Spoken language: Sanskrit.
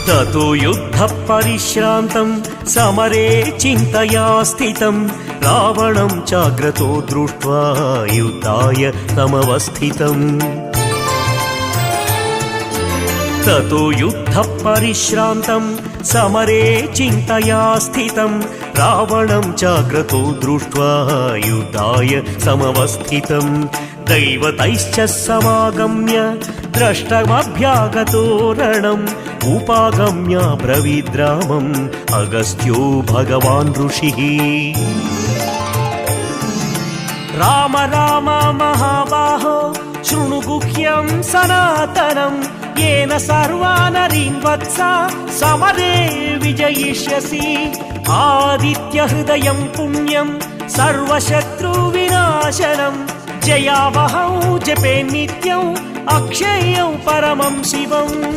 ततो युद्धपरिश्रान्तं समरे चिन्तया स्थितं रावणं चाग्रतो दृष्ट्वा युद्धाय तमवस्थितम् ततो युद्धपरिश्रान्तं समरे चिन्तया स्थितं रावणं चाग्रतो दृष्ट्वा युद्धाय समवस्थितम् दैवतैश्च समागम्य द्रष्टमभ्यागतो रणम् उपागम्य ब्रवीद्रामम् अगस्त्यो भगवान् ऋषिः राम राम महाबाहो शृणु गुह्यं सनातनं येन सर्वानरीन् वत्सा समरे विजयिष्यसि आदित्यहृदयं पुण्यं सर्वशत्रुविनाशनं जयावहौ जपे नित्यं अक्षयं परमं शिवम्।